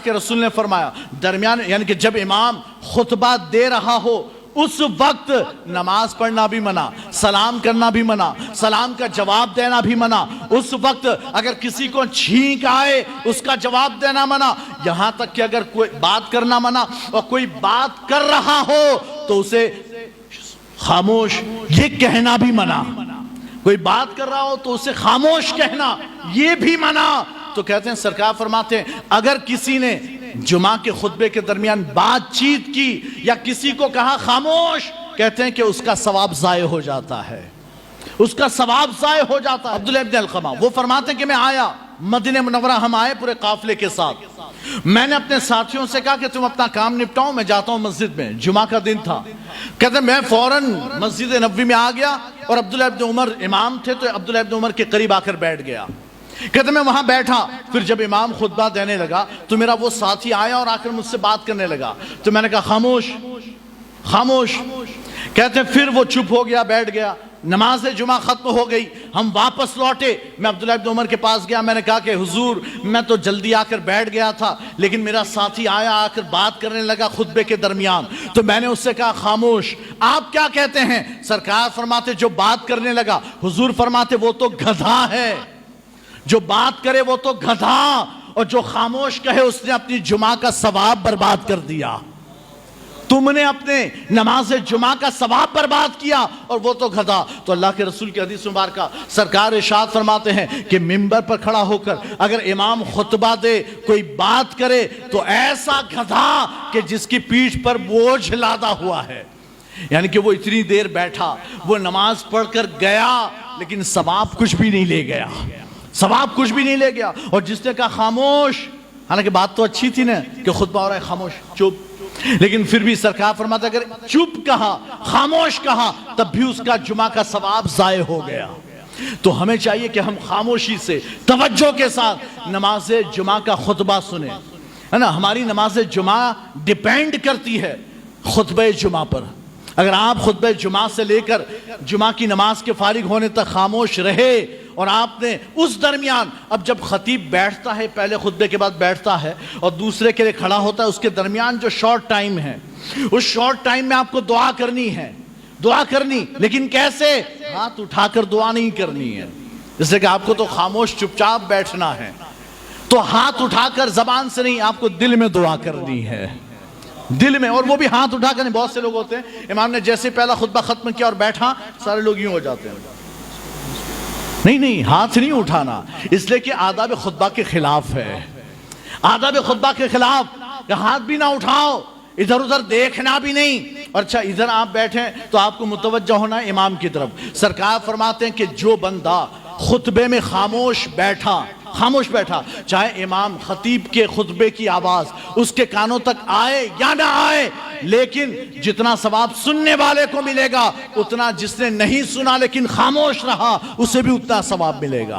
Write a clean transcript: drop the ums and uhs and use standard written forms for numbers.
کے رسول نے فرمایا درمیان یعنی کہ جب امام خطبہ دے رہا ہو اس وقت نماز پڑھنا بھی منع، سلام کرنا بھی منع، سلام کا جواب دینا بھی منع، اس وقت اگر کسی کو چھینک آئے اس کا جواب دینا منع، یہاں تک کہ اگر کوئی بات کرنا منع اور کوئی بات کر رہا ہو تو اسے خاموش یہ کہنا بھی منع، کوئی بات کر رہا ہو تو اسے خاموش کہنا یہ بھی منع۔ تو کہتے ہیں سرکار فرماتے ہیں اگر کسی نے جمعہ کے خطبے کے درمیان بات چیت کی یا کسی کو کہا خاموش، کہتے ہیں کہ اس کا ثواب ضائع ہو جاتا ہے، اس کا ثواب ضائع ہو جاتا ہے۔ عبداللہ ابن القمہ وہ فرماتے ہیں کہ میں آیا مدینہ منورہ، ہم آئے پورے قافلے کے ساتھ، میں نے اپنے ساتھیوں سے کہا کہ تم اپنا کام نپٹاؤ، میں جاتا ہوں مسجد میں، جمعہ کا دن تھا۔ کہتے ہیں میں فوراً مسجد نبوی میں آ گیا اور عبداللہ ابن عمر امام تھے تو عبداللہ ابن عمر کے قریب آ کر بیٹھ گیا۔ کہتے میں وہاں بیٹھا، پھر جب امام خطبہ دینے لگا تو میرا وہ ساتھی آیا اور آ کر مجھ سے بات کرنے لگا، تو میں نے کہا خاموش خاموش۔ کہتے ہیں پھر وہ چپ ہو گیا، بیٹھ گیا، نماز جمعہ ختم ہو گئی، ہم واپس لوٹے، میں عبداللہ ابن عمر کے پاس گیا، میں نے کہا کہ حضور میں تو جلدی آ کر بیٹھ گیا تھا لیکن میرا ساتھی آیا، آ کر بات کرنے لگا خطبے کے درمیان، تو میں نے اس سے کہا خاموش، آپ کیا کہتے ہیں؟ سرکار فرماتے جو بات کرنے لگا، حضور فرماتے وہ تو گدھا ہے، جو بات کرے وہ تو گدھا، اور جو خاموش کہے اس نے اپنی جمعہ کا ثواب برباد کر دیا، تم نے اپنے نماز جمعہ کا ثواب برباد کیا اور وہ تو گدھا۔ تو اللہ کے رسول کی حدیث مبارکہ سرکار ارشاد فرماتے ہیں کہ منبر پر کھڑا ہو کر اگر امام خطبہ دے کوئی بات کرے تو ایسا گدھا کہ جس کی پیٹھ پر بوجھ لادا ہوا ہے، یعنی کہ وہ اتنی دیر بیٹھا، وہ نماز پڑھ کر گیا لیکن ثواب کچھ بھی نہیں لے گیا، ثواب کچھ بھی نہیں لے گیا۔ اور جس نے کہا خاموش، حالانکہ بات تو اچھی تھی نا کہ خطبہ ہو رہا ہے، خاموش چپ، لیکن پھر بھی سرکار فرماتا اگر چپ کہا، خاموش کہا، تب بھی اس کا جمعہ کا ثواب ضائع ہو گیا۔ تو ہمیں چاہیے کہ ہم خاموشی سے توجہ کے ساتھ نماز جمعہ کا خطبہ سنیں، ہے نا۔ ہماری نماز جمعہ ڈیپینڈ کرتی ہے خطبہ جمعہ پر۔ اگر آپ خطبہ جمعہ سے لے کر جمعہ کی نماز کے فارغ ہونے تک خاموش رہے اور آپ نے اس درمیان، اب جب خطیب بیٹھتا ہے پہلے خطبے کے بعد بیٹھتا ہے اور دوسرے کے لیے کھڑا ہوتا ہے، اس کے درمیان جو شارٹ ٹائم ہے اس شارٹ ٹائم میں آپ کو دعا کرنی ہے، دعا کرنی، لیکن کیسے؟ ہاتھ اٹھا کر دعا نہیں کرنی ہے، جس سے کہ آپ کو تو خاموش چپ چاپ بیٹھنا ہے، تو ہاتھ اٹھا کر زبان سے نہیں، آپ کو دل میں دعا کرنی ہے، دل میں، اور وہ بھی ہاتھ اٹھا کر نہیں۔ بہت سے لوگ ہوتے ہیں امام نے جیسے پہلا خطبہ ختم کیا اور بیٹھا، سارے لوگ یوں ہو جاتے ہیں، نہیں ہاتھ نہیں اٹھانا، اس لیے کہ آداب خطبہ کے خلاف ہے، آداب خطبہ کے خلاف، کہ ہاتھ بھی نہ اٹھاؤ، ادھر ادھر دیکھنا بھی نہیں، اور اچھا ادھر آپ بیٹھیں تو آپ کو متوجہ ہونا ہے امام کی طرف۔ سرکار فرماتے ہیں کہ جو بندہ خطبے میں خاموش بیٹھا، چاہے امام خطیب کے خطبے کی آواز اس کے کانوں تک آئے یا نہ آئے، لیکن جتنا ثواب سننے والے کو ملے گا اتنا جس نے نہیں سنا لیکن خاموش رہا اسے بھی اتنا ثواب ملے گا۔